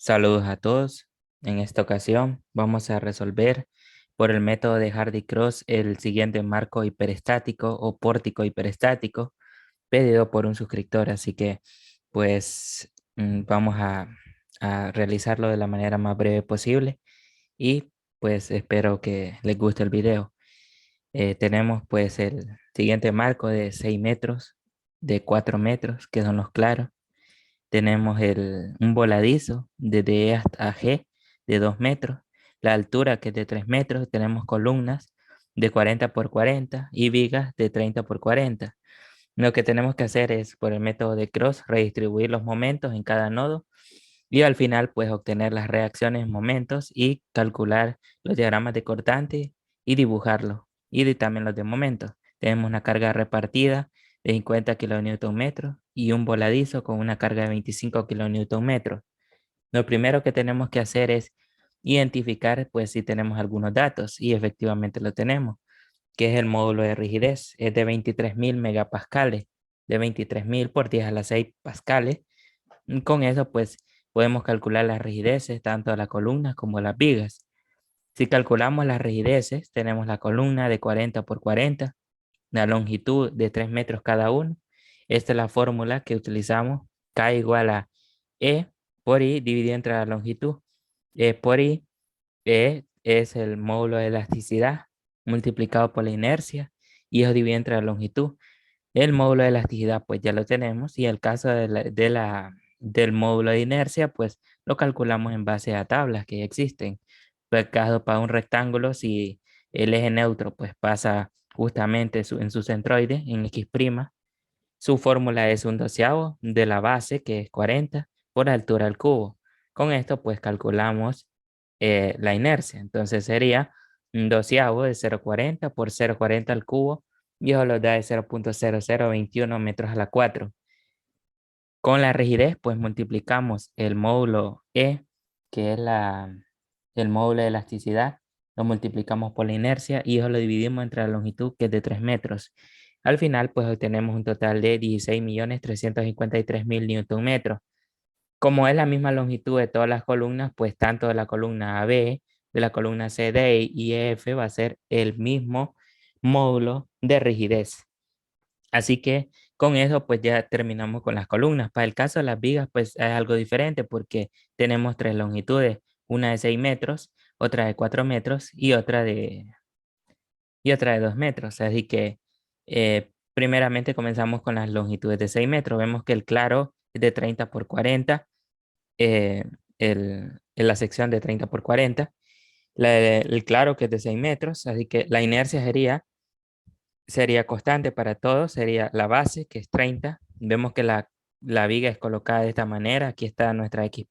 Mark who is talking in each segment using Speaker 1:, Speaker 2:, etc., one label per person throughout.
Speaker 1: Saludos a todos. En esta ocasión vamos a resolver por el método de Hardy-Cross el siguiente marco hiperestático o pórtico hiperestático pedido por un suscriptor. Así que pues vamos a realizarlo de la manera más breve posible y pues espero que les guste el video. Tenemos pues el siguiente marco de 6 metros, de 4 metros, que son los claros. Tenemos un voladizo de D hasta G de 2 metros, la altura que es de 3 metros, tenemos columnas de 40 por 40 y vigas de 30 por 40. Lo que tenemos que hacer es, por el método de Cross, redistribuir los momentos en cada nodo y al final pues obtener las reacciones, momentos y calcular los diagramas de cortante y dibujarlos también los de momentos. Tenemos una carga repartida de 50 kilonewton y un voladizo con una carga de 25 kilonewton. Lo primero que tenemos que hacer es identificar pues si tenemos algunos datos y efectivamente lo tenemos, que es el módulo de rigidez, es de 23.000 megapascales, de 23.000 por 10 a la 6 pascales. Con eso, pues, podemos calcular las rigideces tanto de las columnas como de las vigas. Si calculamos las rigideces, tenemos la columna de 40 por 40, la longitud de 3 metros cada uno. Esta es la fórmula que utilizamos, K igual a E por I dividido entre la longitud. E por I, es el módulo de elasticidad multiplicado por la inercia y eso divide entre la longitud. El módulo de elasticidad, pues ya lo tenemos, y el caso del módulo de inercia, pues lo calculamos en base a tablas que ya existen. Por el caso para un rectángulo, si el eje neutro pues pasa justamente en su centroide, en X', su fórmula es un doceavo de la base, que es 40, por altura al cubo. Con esto pues calculamos la inercia. Entonces sería un doceavo de 0,40 por 0,40 al cubo y eso lo da de 0,0021 metros a la 4. Con la rigidez, pues multiplicamos el módulo E, que es el módulo de elasticidad, lo multiplicamos por la inercia y eso lo dividimos entre la longitud, que es de 3 metros. Al final, pues obtenemos un total de 16.353.000 newton metros. Como es la misma longitud de todas las columnas, pues tanto de la columna AB, de la columna CD y EF va a ser el mismo módulo de rigidez. Así que con eso pues ya terminamos con las columnas. Para el caso de las vigas pues es algo diferente porque tenemos tres longitudes, una de 6 metros, otra de 4 metros y otra de 2 metros. Así que primeramente comenzamos con las longitudes de 6 metros. Vemos que el claro es de 30 por 40, eh, en la sección de 30 por 40. El claro que es de 6 metros, así que la inercia sería constante para todos, sería la base, que es 30. Vemos que la viga es colocada de esta manera. Aquí está nuestra X',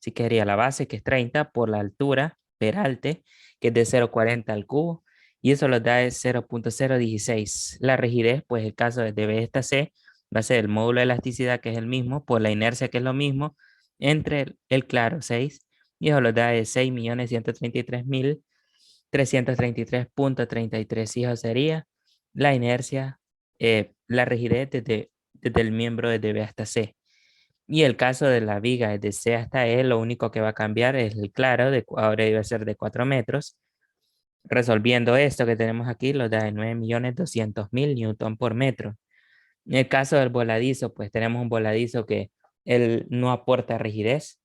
Speaker 1: así que sería la base, que es 30, por la altura peralte, que es de 0,40 al cubo, y eso nos da 0,016. La rigidez, pues el caso de B hasta C, va a ser el módulo de elasticidad, que es el mismo, por la inercia, que es lo mismo, entre el claro, 6, y eso nos da 6.133.333.33, y eso sería la inercia, la rigidez desde el miembro de B hasta C. Y el caso de la viga desde C hasta E, lo único que va a cambiar es el claro, ahora debe ser de 4 metros. Resolviendo esto que tenemos aquí, lo da de 9.200.000 newton por metro. En el caso del voladizo, pues tenemos un voladizo que él no aporta rigidez,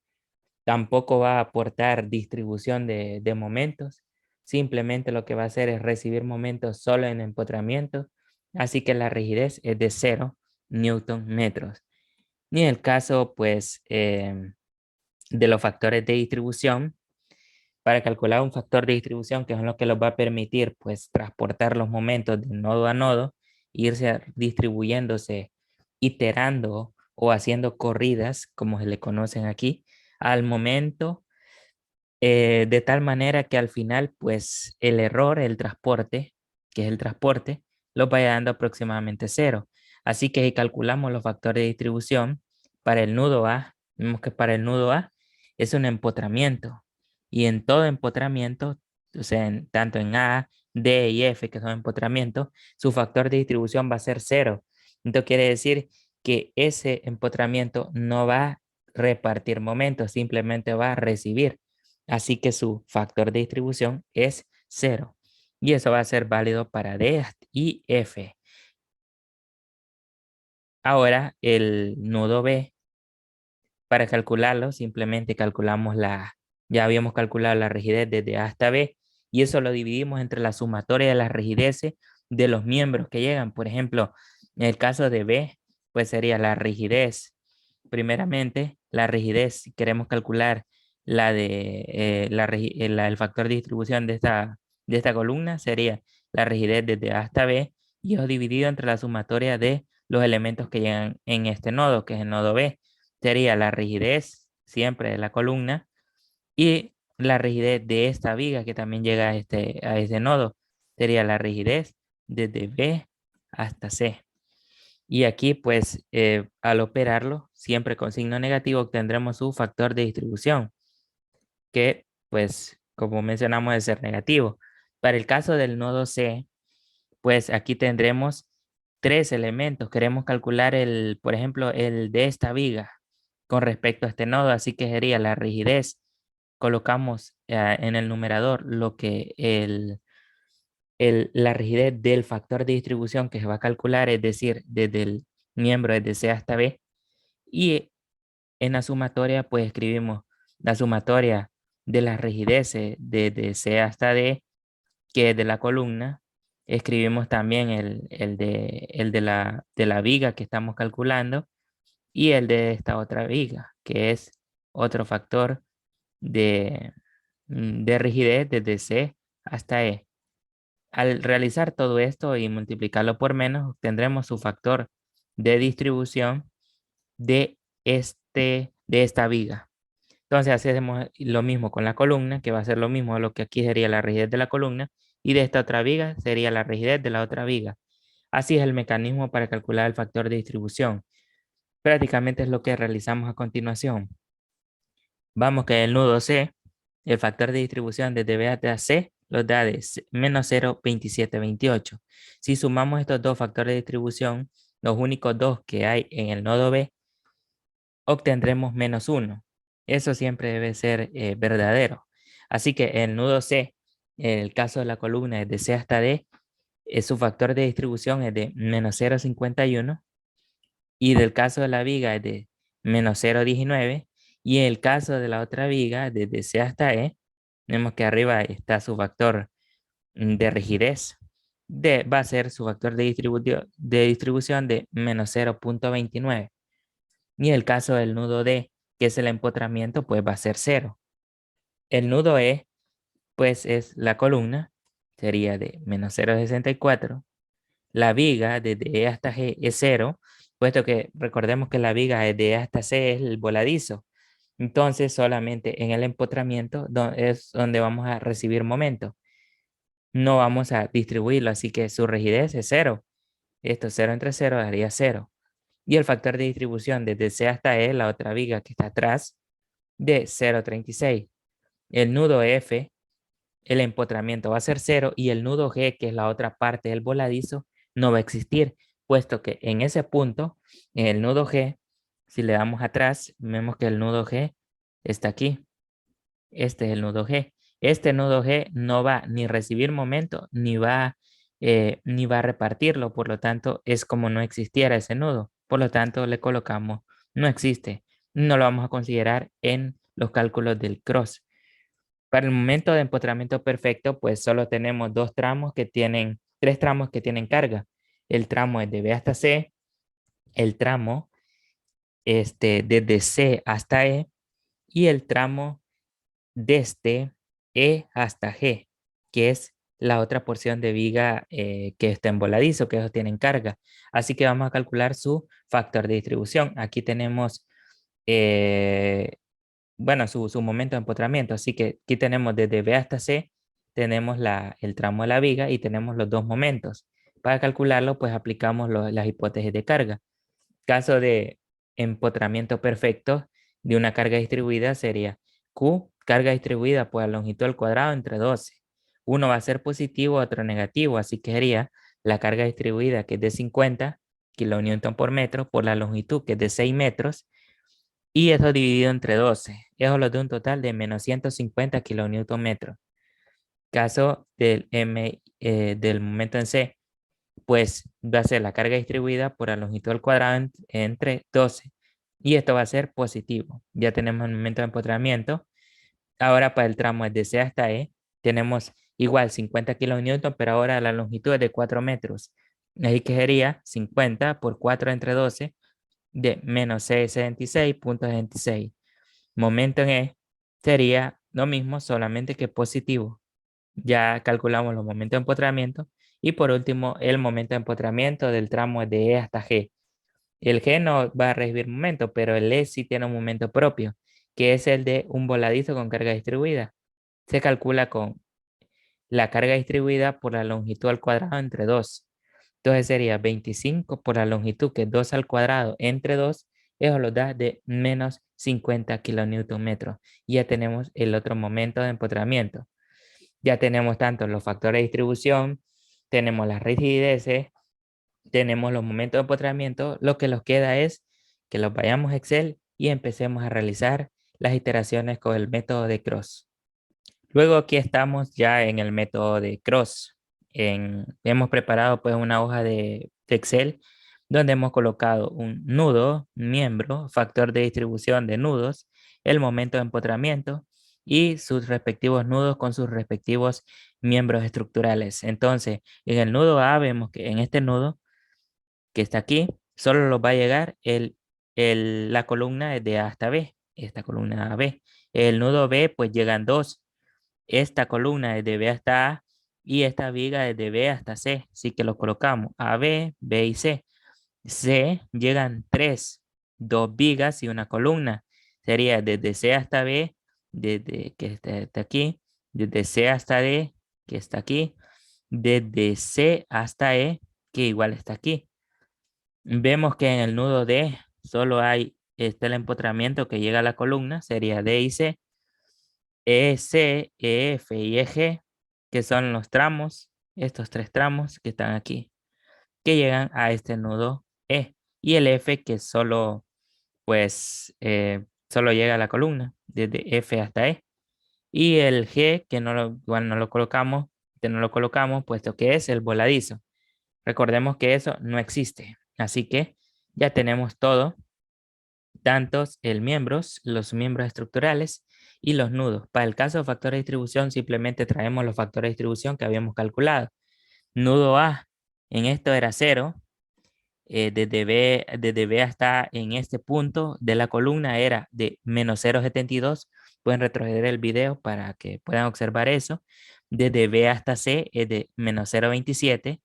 Speaker 1: tampoco va a aportar distribución de momentos. Simplemente lo que va a hacer es recibir momentos solo en empotramiento. Así que la rigidez es de 0 newton metros. Y en el caso, pues, de los factores de distribución, para calcular un factor de distribución, que es lo que nos va a permitir, pues, transportar los momentos de nodo a nodo, irse distribuyéndose, iterando o haciendo corridas, como se le conocen aquí, al momento, de tal manera que al final, pues el error, el transporte, que es el transporte, lo vaya dando aproximadamente cero. Así que si calculamos los factores de distribución para el nudo A, vemos que para el nudo A es un empotramiento. Y en todo empotramiento, o sea, tanto en A, D y F, que son empotramientos, su factor de distribución va a ser cero. Entonces quiere decir que ese empotramiento no va repartir momentos, simplemente va a recibir. Así que su factor de distribución es 0. Y eso va a ser válido para D y F. Ahora el nodo B, para calcularlo, simplemente calculamos ya habíamos calculado la rigidez desde A hasta B, y eso lo dividimos entre la sumatoria de las rigideces de los miembros que llegan. Por ejemplo, en el caso de B, pues sería la rigidez. Primeramente, la rigidez, si queremos calcular el factor de distribución de esta columna, sería la rigidez desde A hasta B, y eso dividido entre la sumatoria de los elementos que llegan en este nodo, que es el nodo B. Sería la rigidez siempre de la columna y la rigidez de esta viga que también llega a este nodo. Sería la rigidez desde B hasta C. Y aquí, pues, al operarlo, siempre con signo negativo, obtendremos su factor de distribución, que, pues, como mencionamos, es ser negativo. Para el caso del nodo C, pues aquí tendremos tres elementos. Queremos calcular por ejemplo, el de esta viga con respecto a este nodo, así que sería la rigidez. Colocamos en el numerador lo que la rigidez del factor de distribución que se va a calcular, es decir, desde el miembro desde C hasta B, y en la sumatoria pues escribimos la sumatoria de las rigideces desde C hasta D, que es de la columna. Escribimos también de la viga que estamos calculando y el de esta otra viga, que es otro factor de, de rigidez desde C hasta E. Al realizar todo esto y multiplicarlo por menos, obtendremos su factor de distribución de, de esta viga. Entonces hacemos lo mismo con la columna, que va a ser lo mismo a lo que aquí sería la rigidez de la columna, y de esta otra viga sería la rigidez de la otra viga. Así es el mecanismo para calcular el factor de distribución. Prácticamente es lo que realizamos a continuación. Vamos que el nudo C, el factor de distribución desde B hasta C, los da de menos 0,2728. Si sumamos estos dos factores de distribución, los únicos dos que hay en el nodo B, obtendremos menos 1. Eso siempre debe ser verdadero. Así que el nudo C, en el caso de la columna es de C hasta D, su factor de distribución es de menos 0,51, y del caso de la viga es de menos 0,19, y en el caso de la otra viga, desde C hasta E, vemos que arriba está su factor de rigidez, va a ser su factor de distribución de menos 0,29. Y el caso del nudo D, que es el empotramiento, pues va a ser 0. El nudo E, pues es la columna, sería de menos 0,64. La viga desde E hasta G es 0, puesto que recordemos que la viga de E hasta C es el voladizo. Entonces solamente en el empotramiento es donde vamos a recibir momento. No vamos a distribuirlo, así que su rigidez es 0. Esto 0 entre 0 daría 0. Y el factor de distribución desde C hasta E, la otra viga que está atrás, de 0,36. El nudo F, el empotramiento va a ser 0, y el nudo G, que es la otra parte del voladizo, no va a existir, puesto que en ese punto, en el nudo G, si le damos atrás, vemos que el nudo G está aquí. Este es el nudo G. Este nudo G no va ni recibir momento, ni va a repartirlo. Por lo tanto, es como no existiera ese nudo. Por lo tanto, le colocamos no existe. No lo vamos a considerar en los cálculos del cross. Para el momento de empotramiento perfecto, pues solo tenemos tres tramos que tienen carga. El tramo es de B hasta C, el tramo desde C hasta E, y el tramo desde E hasta G, que es la otra porción de viga que está en voladizo, que ellos tienen carga. Así que vamos a calcular su factor de distribución. Aquí tenemos, bueno, su momento de empotramiento. Así que aquí tenemos desde B hasta C, tenemos el tramo de la viga y tenemos los dos momentos. Para calcularlo, pues aplicamos las hipótesis de carga. Caso de empotramiento perfecto de una carga distribuida sería Q, carga distribuida por la longitud al cuadrado entre 12. Uno va a ser positivo, otro negativo, así que sería la carga distribuida, que es de 50 kilonewton por metro, por la longitud, que es de 6 metros, y eso dividido entre 12. Eso lo da un total de menos 150 kilonewton metro. Caso del del momento en C, pues va a ser la carga distribuida por la longitud al cuadrado entre 12. Y esto va a ser positivo. Ya tenemos el momento de empotramiento. Ahora para el tramo de C hasta E, tenemos igual 50 kilonewton, pero ahora la longitud es de 4 metros. Ahí que sería 50 por 4 entre 12 de menos 676,76. Momento en E sería lo mismo, solamente que positivo. Ya calculamos los momentos de empotramiento. Y por último, el momento de empotramiento del tramo de E hasta G. El G no va a recibir momento, pero el E sí tiene un momento propio, que es el de un voladizo con carga distribuida. Se calcula con la carga distribuida por la longitud al cuadrado entre 2. Entonces sería 25 por la longitud, que es 2 al cuadrado entre 2. Eso lo da de menos 50 kilonewton metros. Y ya tenemos el otro momento de empotramiento. Ya tenemos tanto los factores de distribución, tenemos las rigideces, tenemos los momentos de empotramiento. Lo que nos queda es que los vayamos a Excel y empecemos a realizar las iteraciones con el método de Cross. Luego aquí estamos ya en el método de Cross. Hemos preparado pues una hoja de Excel donde hemos colocado un nudo, miembro, factor de distribución de nudos, el momento de empotramiento y sus respectivos nudos con sus respectivos miembros estructurales. Entonces, en el nudo A vemos que en este nudo que está aquí, solo nos va a llegar la columna de A hasta B, esta columna B. El nudo B pues llegan dos, esta columna desde B hasta A y esta viga desde B hasta C. Así que lo colocamos A, B y C. C llegan tres, dos vigas y una columna. Sería desde C hasta B, desde que está aquí, desde C hasta D, que está aquí, desde C hasta E, que igual está aquí. Vemos que en el nudo D solo hay el empotramiento que llega a la columna, sería D y C. E, C, E, F y E, G, que son los tramos, estos tres tramos que están aquí, que llegan a este nudo E. Y el F que solo, pues, solo llega a la columna, desde F hasta E. Y el G, que igual no lo colocamos, que no lo colocamos, puesto que es el voladizo. Recordemos que eso no existe. Así que ya tenemos todo, tantos los miembros estructurales y los nudos. Para el caso de factores de distribución, simplemente traemos los factores de distribución que habíamos calculado. Nudo A, en esto era 0. Desde B hasta en este punto de la columna era de menos 0,72. Pueden retroceder el video para que puedan observar eso. Desde B hasta C es de menos 0,27.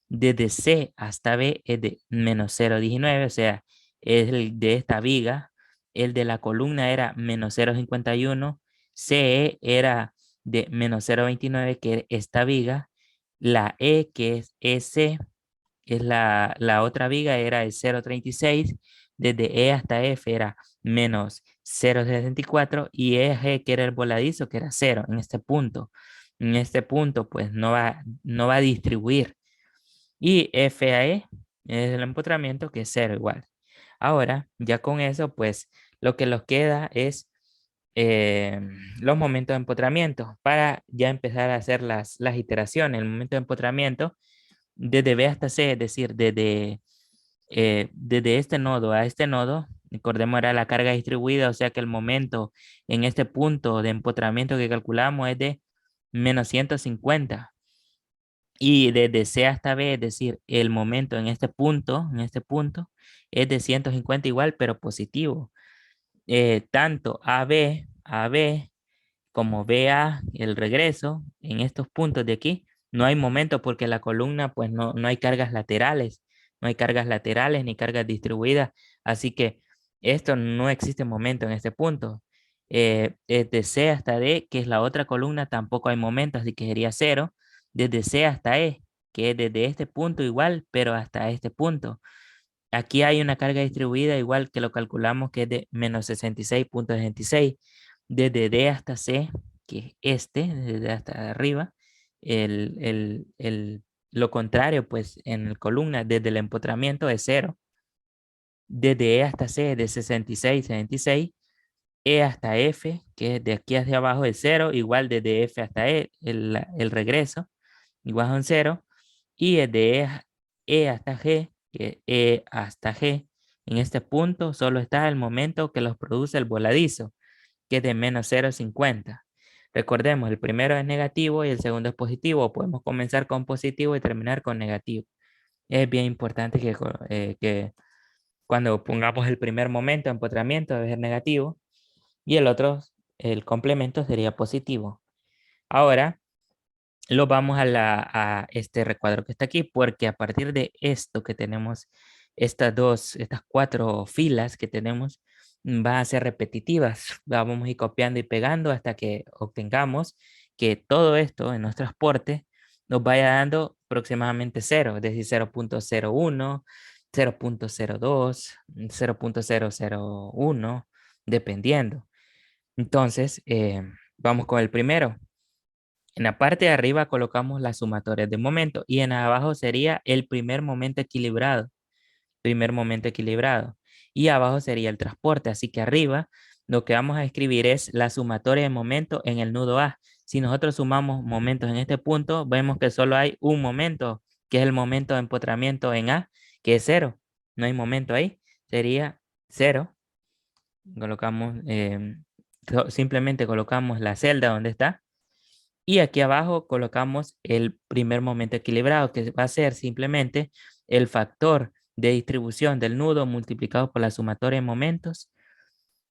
Speaker 1: Desde C hasta B es de menos 0,19, o sea, es el de esta viga. El de la columna era menos 0,51. CE era de menos 0,29, que es esta viga. La E, que es EC, es la otra viga, era el 0,36. Desde E hasta F era menos 0,64 y G, que era el voladizo, que era 0 en este punto. En este punto, pues no va a distribuir. Y FAE es el empotramiento, que es 0 igual. Ahora, ya con eso, pues lo que nos queda es eh, los momentos de empotramiento para ya empezar a hacer las iteraciones. El momento de empotramiento desde B hasta C, es decir, desde este nodo a este nodo, recordemos era la carga distribuida, o sea que el momento en este punto de empotramiento que calculamos es de menos 150. Y desde C hasta B, es decir, el momento en este punto, es de 150 igual, pero positivo. Tanto AB como BA, el regreso, en estos puntos de aquí, no hay momento porque la columna, pues no hay cargas laterales, no hay cargas laterales ni cargas distribuidas, así que esto no existe momento en este punto. Desde C hasta D, que es la otra columna, tampoco hay momento, así que sería cero. Desde C hasta E, que es desde este punto igual, pero hasta este punto. Aquí hay una carga distribuida igual que lo calculamos, que es de menos 66,66. Desde D hasta C, que es desde hasta arriba, lo contrario, pues en el columna, desde el empotramiento es cero. Desde E hasta C es de 66, 66. E hasta F, que es de aquí hacia abajo es 0, igual desde F hasta E, el regreso, igual a un 0. Y desde E hasta G, que es E hasta G, en este punto solo está el momento que los produce el voladizo, que es de menos 0,50. Recordemos, el primero es negativo y el segundo es positivo. Podemos comenzar con positivo y terminar con negativo. Es bien importante que cuando pongamos el primer momento, empotramiento, debe ser negativo y el otro, el complemento, sería positivo. Ahora lo vamos a este recuadro que está aquí, porque a partir de esto que tenemos, estas cuatro filas que tenemos, van a ser repetitivas. Vamos a ir copiando y pegando hasta que obtengamos que todo esto en nuestro transporte nos vaya dando aproximadamente cero, es decir, 0,01, 0,02, 0,001, dependiendo. Entonces, vamos con el primero. En la parte de arriba colocamos las sumatorias de momento y en abajo sería el primer momento equilibrado, primer momento equilibrado. Y abajo sería el transporte. Así que arriba lo que vamos a escribir es la sumatoria de momento en el nudo A. Si nosotros sumamos momentos en este punto, vemos que solo hay un momento, que es el momento de empotramiento en A, que es cero. No hay momento ahí, sería cero. Colocamos, simplemente colocamos la celda donde está. Y aquí abajo colocamos el primer momento equilibrado, que va a ser simplemente el factor de distribución del nudo multiplicado por la sumatoria de momentos.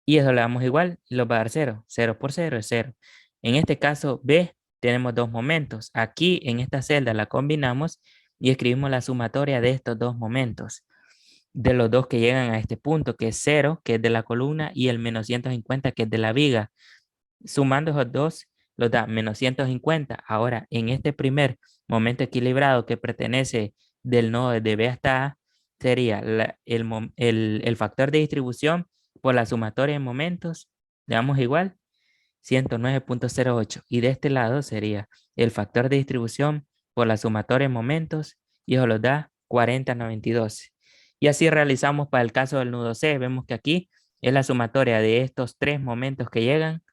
Speaker 1: Y eso le damos igual y lo va a dar cero. Cero por cero es cero. En este caso B tenemos dos momentos. Aquí en esta celda la combinamos y escribimos la sumatoria de estos dos momentos. De los dos que llegan a este punto, que es cero, que es de la columna, y el menos 150, que es de la viga. Sumando esos dos, los da menos 150. Ahora, en este primer momento equilibrado que pertenece del nodo de B hasta A, sería el factor de distribución por la sumatoria de momentos, le damos igual, 109,08. Y de este lado sería el factor de distribución por la sumatoria de momentos, y eso los da 40,92. Y así realizamos para el caso del nudo C. Vemos que aquí es la sumatoria de estos tres momentos que llegan.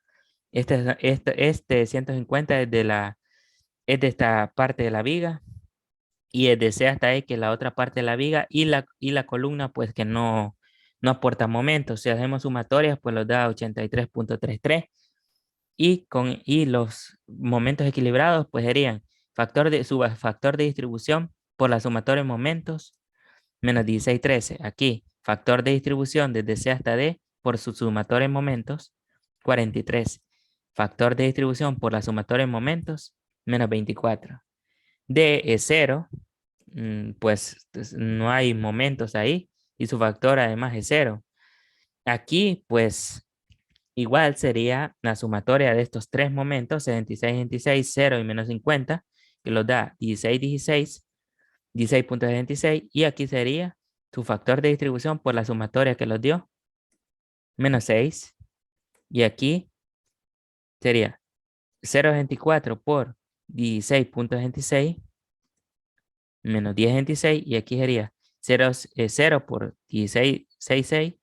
Speaker 1: Este 150 es de esta parte de la viga y es de C hasta E, que es la otra parte de la viga, y la columna pues que no aporta momentos. Si hacemos sumatorias pues los da 83,33 y los momentos equilibrados pues serían factor de distribución por la sumatoria de momentos menos 16,13. Aquí factor de distribución desde C hasta D por su sumatoria de momentos 43. Factor de distribución por la sumatoria de momentos menos 24. D es 0, pues no hay momentos ahí y su factor además es 0. Aquí pues igual sería la sumatoria de estos tres momentos, 76, 26, 0 y menos 50, que los da 16, 16, 16,76, y aquí sería su factor de distribución por la sumatoria que los dio, menos 6, y aquí sería 0,24 por 16,26 menos 10,26, y aquí sería 0 por 16,66,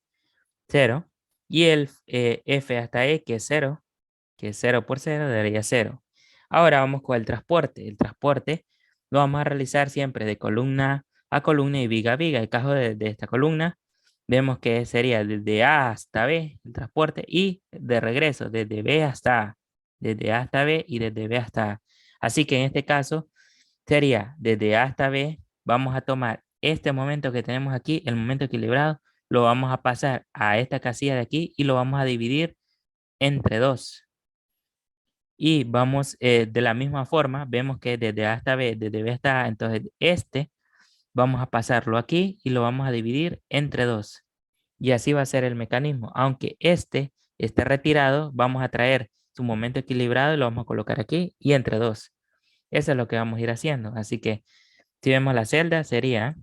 Speaker 1: 0, y el F hasta E, que es 0, que es 0 por 0, daría 0. Ahora vamos con el transporte. El transporte lo vamos a realizar siempre de columna a columna y viga a viga. El caso de esta columna, vemos que sería desde A hasta B el transporte y de regreso desde B hasta A, desde A hasta B y desde B hasta A. Así que en este caso sería desde A hasta B, vamos a tomar este momento que tenemos aquí, el momento equilibrado, lo vamos a pasar a esta casilla de aquí y lo vamos a dividir entre 2. Y vamos de la misma forma, vemos que desde A hasta B, desde B hasta A, entonces vamos a pasarlo aquí y lo vamos a dividir entre 2. Y así va a ser el mecanismo. Aunque este esté retirado, vamos a traer su momento equilibrado y lo vamos a colocar aquí y entre 2. Eso es lo que vamos a ir haciendo. Así que si vemos la celda, sería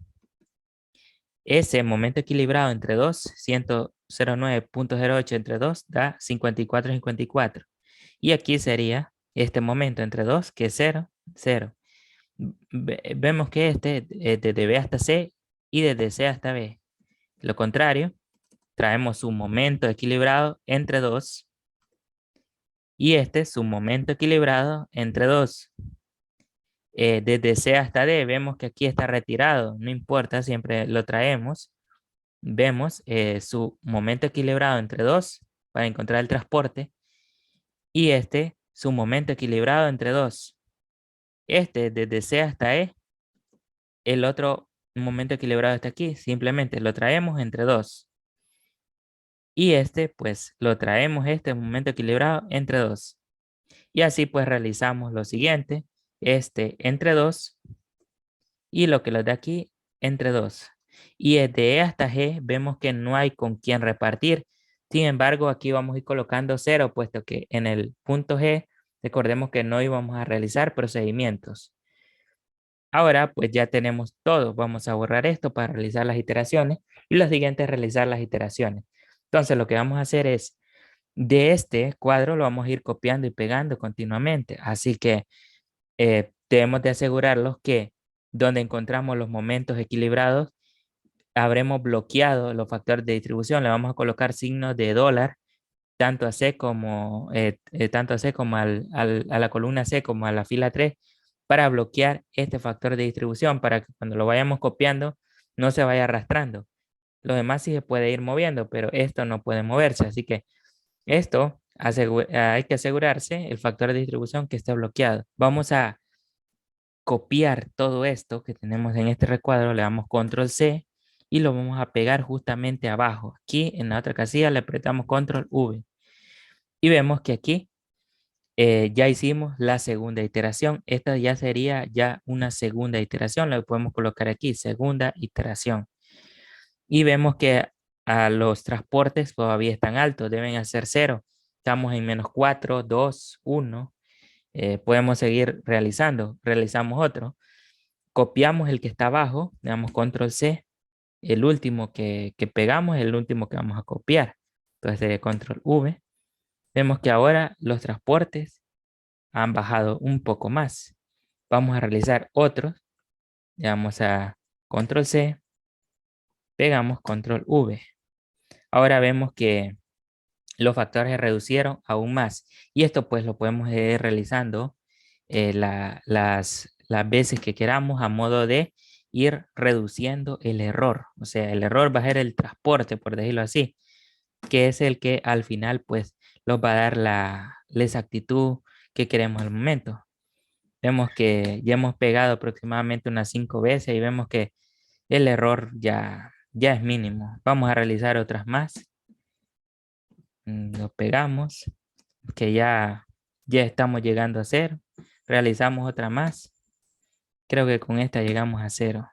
Speaker 1: ese momento equilibrado entre 2, 109,08 entre 2 da 54,54. Y aquí sería este momento entre 2, que es 0, 0. Vemos que este es desde B hasta C y desde C hasta B. Lo contrario, traemos su momento equilibrado entre 2 y este su momento equilibrado entre 2. Desde C hasta D vemos que aquí está retirado, no importa, siempre lo traemos. Vemos su momento equilibrado entre 2 para encontrar el transporte y este su momento equilibrado entre 2. Este desde C hasta E, el otro momento equilibrado está aquí, simplemente lo traemos entre 2. Y este pues lo traemos este momento equilibrado entre 2. Y así pues realizamos lo siguiente, este entre 2 y lo que los da aquí entre 2. Y de E hasta G vemos que no hay con quién repartir. Sin embargo, aquí vamos a ir colocando 0, puesto que en el punto G, recordemos que no íbamos a realizar procedimientos. Ahora pues ya tenemos todo. Vamos a borrar esto para realizar las iteraciones y lo siguiente es realizar las iteraciones. Entonces lo que vamos a hacer es, de este cuadro lo vamos a ir copiando y pegando continuamente. Así que debemos de asegurarnos que donde encontramos los momentos equilibrados, habremos bloqueado los factores de distribución. Le vamos a colocar signos de dólar, tanto a C como, tanto a C como a la columna C como a la fila 3, para bloquear este factor de distribución, para que cuando lo vayamos copiando no se vaya arrastrando. Lo demás sí se puede ir moviendo, pero esto no puede moverse. Así que esto hay que asegurarse el factor de distribución que esté bloqueado. Vamos a copiar todo esto que tenemos en este recuadro, le damos control C y lo vamos a pegar justamente abajo. Aquí en la otra casilla le apretamos control V y vemos que aquí ya hicimos la segunda iteración. Esta ya sería ya una segunda iteración, la podemos colocar aquí, segunda iteración. Y vemos que a los transportes todavía están altos, deben hacer 0. Estamos en -4, 2, 1. Podemos seguir realizando, realizamos otro. Copiamos el que está abajo, le damos control C, el último que pegamos es el último que vamos a copiar. Entonces sería control V. Vemos que ahora los transportes han bajado un poco más. Vamos a realizar otros. Le damos a control C, pegamos control V. Ahora vemos que los factores se reducieron aún más. Y esto pues lo podemos ir realizando las veces que queramos a modo de ir reduciendo el error. O sea, el error va a ser el transporte, por decirlo así, que es el que al final pues nos va a dar la exactitud que queremos al momento. Vemos que ya hemos pegado aproximadamente unas 5 veces y vemos que el error ya es mínimo. Vamos a realizar otras más. Lo pegamos, que ya estamos llegando a 0. Realizamos otra más. Creo que con esta llegamos a 0.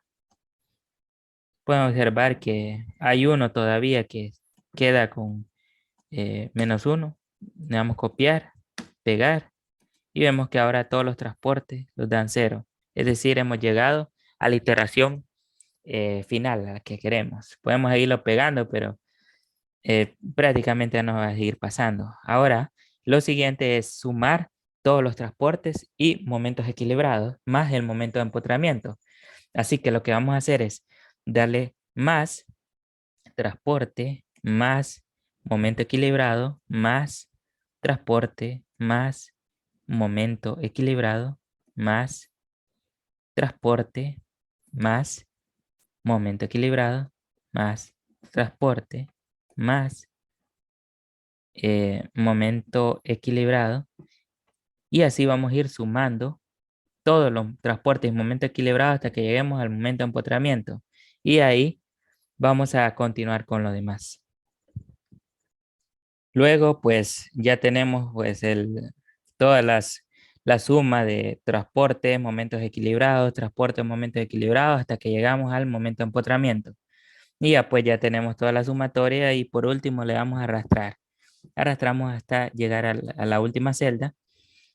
Speaker 1: Pueden observar que hay uno todavía que queda con -1. Le damos copiar, pegar y vemos que ahora todos los transportes los dan 0. Es decir, hemos llegado a la iteración final, a la que queremos. Podemos seguirlo pegando, pero prácticamente ya nos va a seguir pasando. Ahora, lo siguiente es sumar todos los transportes y momentos equilibrados más el momento de empotramiento. Así que lo que vamos a hacer es darle más transporte, más momento equilibrado, más transporte, más momento equilibrado, más transporte, más momento equilibrado, más transporte, más momento equilibrado. Y así vamos a ir sumando todos los transportes y momento equilibrado hasta que lleguemos al momento de empotramiento. Y ahí vamos a continuar con lo demás. Luego, pues ya tenemos pues todas la suma de transportes, momentos equilibrados, transportes, momentos equilibrados, hasta que llegamos al momento de empotramiento. Y ya pues ya tenemos toda la sumatoria y por último le damos a arrastrar. Arrastramos hasta llegar a la última celda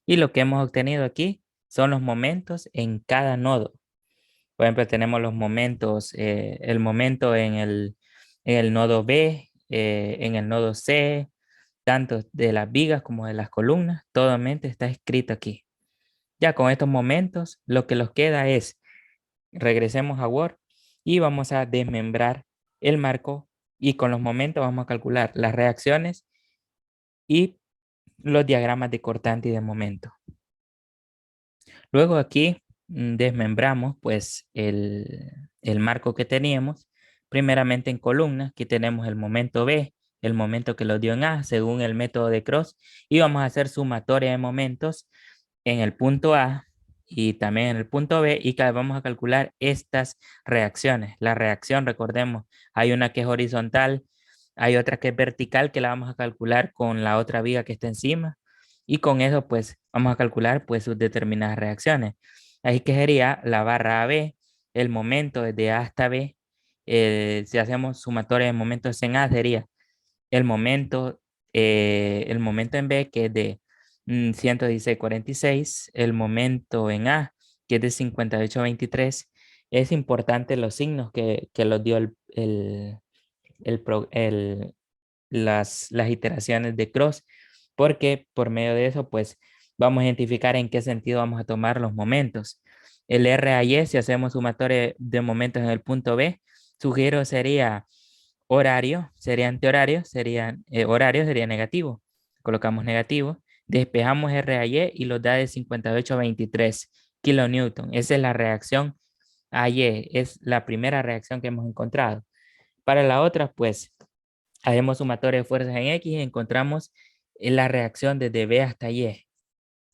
Speaker 1: y lo que hemos obtenido aquí son los momentos en cada nodo. Por ejemplo, tenemos los momentos, el momento en el nodo B, en el nodo C, tanto de las vigas como de las columnas, totalmente está escrito aquí. Ya con estos momentos, lo que nos queda es, regresemos a Word y vamos a desmembrar el marco y con los momentos vamos a calcular las reacciones y los diagramas de cortante y de momento. Luego aquí desmembramos pues el marco que teníamos. Primeramente en columnas, aquí tenemos el momento B, el momento que lo dio en A según el método de Cross, y vamos a hacer sumatoria de momentos en el punto A y también en el punto B, y vamos a calcular estas reacciones. La reacción, recordemos, hay una que es horizontal, hay otra que es vertical, que la vamos a calcular con la otra viga que está encima, y con eso pues vamos a calcular pues sus determinadas reacciones. Así que sería la barra AB, el momento desde A hasta B. Si hacemos sumatoria de momentos en A, sería el momento, el momento en B, que es de 116,46, el momento en A, que es de 58,23. Es importante los signos que los dio el, pro- el- las iteraciones de Cross, porque por medio de eso, pues vamos a identificar en qué sentido vamos a tomar los momentos. El R a Y, si hacemos sumatoria de momentos en el punto B, su giro sería horario, sería antihorario, horario sería negativo. Colocamos negativo, despejamos R a Y y los da de 58,23 kilonewton. Esa es la reacción a Y, es la primera reacción que hemos encontrado. Para la otra, pues hacemos sumatoria de fuerzas en X y encontramos la reacción desde B hasta Y,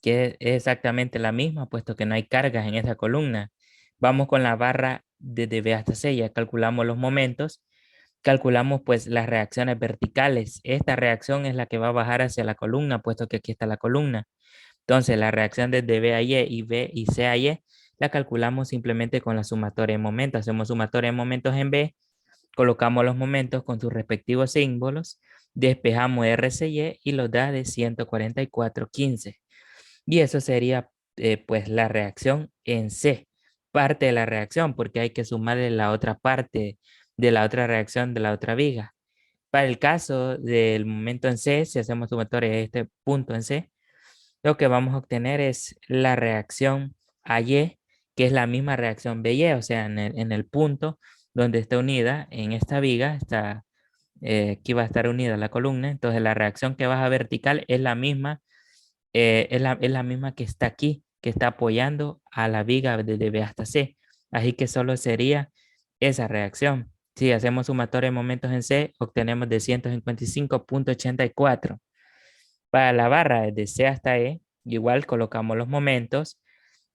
Speaker 1: que es exactamente la misma, puesto que no hay cargas en esa columna. Vamos con la barra desde B hasta C, ya calculamos los momentos, calculamos pues las reacciones verticales. Esta reacción es la que va a bajar hacia la columna, puesto que aquí está la columna. Entonces, la reacción desde B a Y B y C a Y la calculamos simplemente con la sumatoria de momentos. Hacemos sumatoria de momentos en B, colocamos los momentos con sus respectivos símbolos, despejamos RCY y los da de 144,15. Y eso sería pues la reacción en C, parte de la reacción, porque hay que sumarle la otra parte de la otra reacción de la otra viga. Para el caso del momento en C, si hacemos sumatoria de este punto en C, lo que vamos a obtener es la reacción AY, que es la misma reacción BY, o sea, en el punto donde está unida en esta viga, aquí va a estar unida la columna, entonces la reacción que baja vertical es la misma, es la misma que está aquí, que está apoyando a la viga desde B hasta C, así que solo sería esa reacción. Si hacemos sumatoria de momentos en C, obtenemos de 155,84. Para la barra desde C hasta E, igual colocamos los momentos,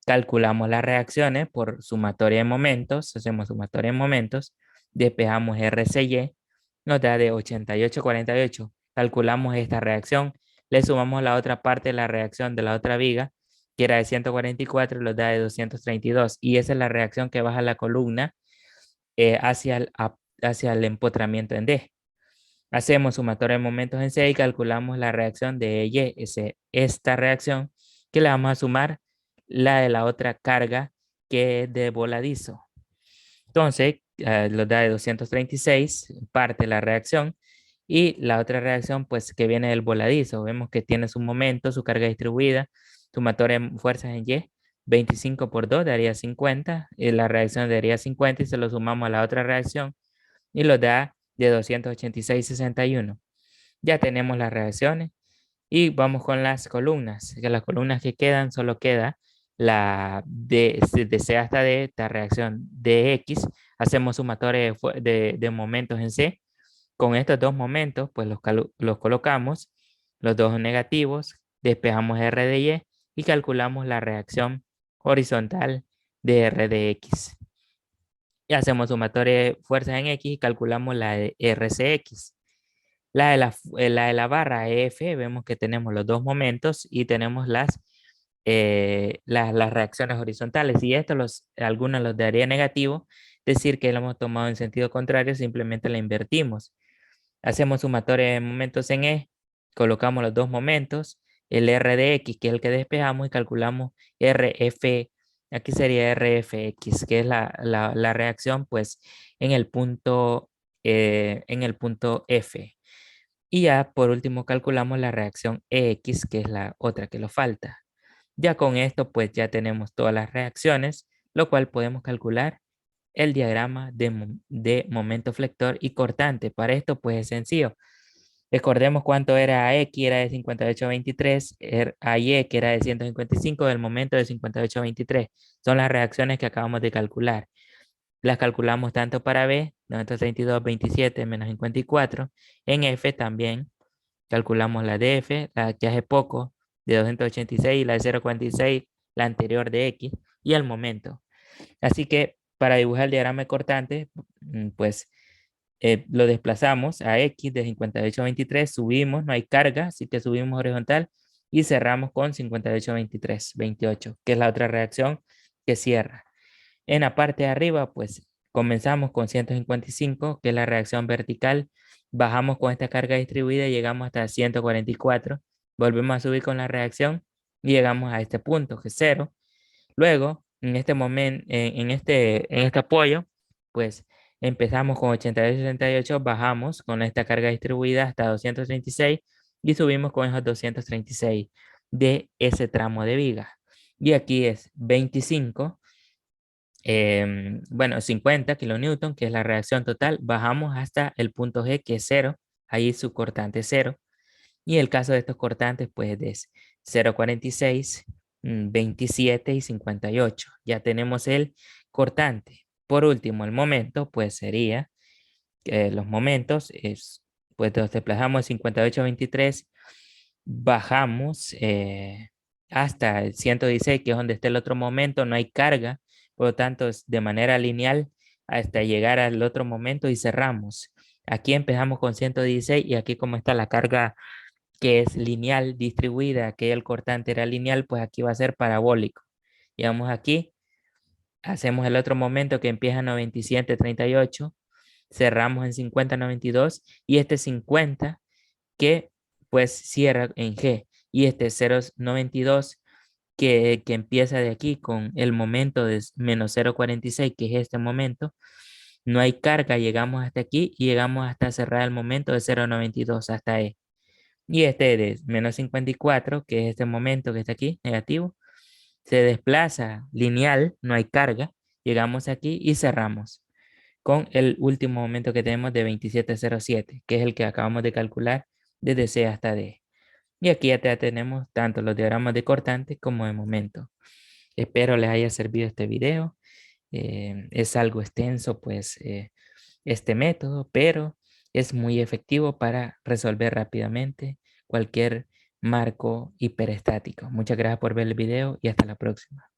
Speaker 1: calculamos las reacciones por sumatoria de momentos, hacemos sumatoria de momentos, despejamos RCY, nos da de 88,48. Calculamos esta reacción, le sumamos la otra parte de la reacción de la otra viga, que era de 144, y nos da de 232. Y esa es la reacción que baja la columna hacia el empotramiento en D. Hacemos sumatoria de momentos en C y calculamos la reacción de Y, esta reacción, que le vamos a sumar la de la otra carga, que es de voladizo. Entonces, los da de 236, parte la reacción, y la otra reacción, pues, que viene del voladizo. Vemos que tiene su momento, su carga distribuida, sumatoria de fuerzas en Y, 25 por 2 daría 50, y la reacción daría 50 y se lo sumamos a la otra reacción y lo da de 286,61. Ya tenemos las reacciones y vamos con las columnas. Que las columnas que quedan, solo queda la de C hasta D, esta reacción de X. Hacemos sumatoria de momentos en C. Con estos dos momentos, pues los colocamos, los dos negativos, despejamos R de Y calculamos la reacción horizontal de R de X. Y hacemos sumatoria de fuerzas en X y calculamos la de RCX. La de la barra EF, vemos que tenemos los dos momentos y tenemos las reacciones horizontales. Y esto algunos los daría negativo, decir que lo hemos tomado en sentido contrario, simplemente la invertimos. Hacemos sumatoria de momentos en E, colocamos los dos momentos, el R de X, que es el que despejamos, y calculamos RF, aquí sería RFX, que es la reacción, pues, en el punto F. Y ya por último calculamos la reacción EX, que es la otra que nos falta. Ya con esto, pues, ya tenemos todas las reacciones, lo cual podemos calcular el diagrama de momento flector y cortante. Para esto, pues es sencillo. Recordemos cuánto era X, era de 58.23, a Y, que era de 155, del momento de 58.23. Son las reacciones que acabamos de calcular. Las calculamos tanto para B, 932.27 menos 54. En F también calculamos la de F, la que hace poco, de 286, y la de 0.46, la anterior de X, y el momento. Así que para dibujar el diagrama cortante, pues lo desplazamos a X de 58.23, subimos, no hay carga, así que subimos horizontal y cerramos con 58.23.28, que es la otra reacción que cierra. En la parte de arriba, pues comenzamos con 155, que es la reacción vertical, bajamos con esta carga distribuida y llegamos hasta 144, volvemos a subir con la reacción y llegamos a este punto, que es 0. Luego, en este momento, en este apoyo, pues empezamos con 88, bajamos con esta carga distribuida hasta 236 y subimos con esos 236 de ese tramo de viga. Y aquí es 25, bueno, 50 kilonewton, que es la reacción total. Bajamos hasta el punto G, que es 0, ahí su cortante es 0. Y el caso de estos cortantes, pues es 0,46, 27 y 58. Ya tenemos el cortante. Por último, el momento, pues sería, los momentos, pues nos desplazamos 58,23, bajamos hasta el 116, que es donde está el otro momento, no hay carga, por lo tanto, es de manera lineal hasta llegar al otro momento y cerramos. Aquí empezamos con 116 y aquí como está la carga que es lineal distribuida, que el cortante era lineal, pues aquí va a ser parabólico. Llegamos aquí, hacemos el otro momento que empieza en 97.38, cerramos en 50.92 y este 50 que pues cierra en G y este 0.92 que empieza de aquí con el momento de menos 0.46, que es este momento. No hay carga, llegamos hasta aquí y llegamos hasta cerrar el momento de 0.92 hasta E. Y este de menos 54, que es este momento que está aquí, negativo, se desplaza lineal, no hay carga. Llegamos aquí y cerramos con el último momento que tenemos de 27.07, que es el que acabamos de calcular desde C hasta D. Y aquí ya tenemos tanto los diagramas de cortante como de momento. Espero les haya servido este video. Es algo extenso, pues, este método, pero es muy efectivo para resolver rápidamente cualquier marco hiperestático. Muchas gracias por ver el video y hasta la próxima.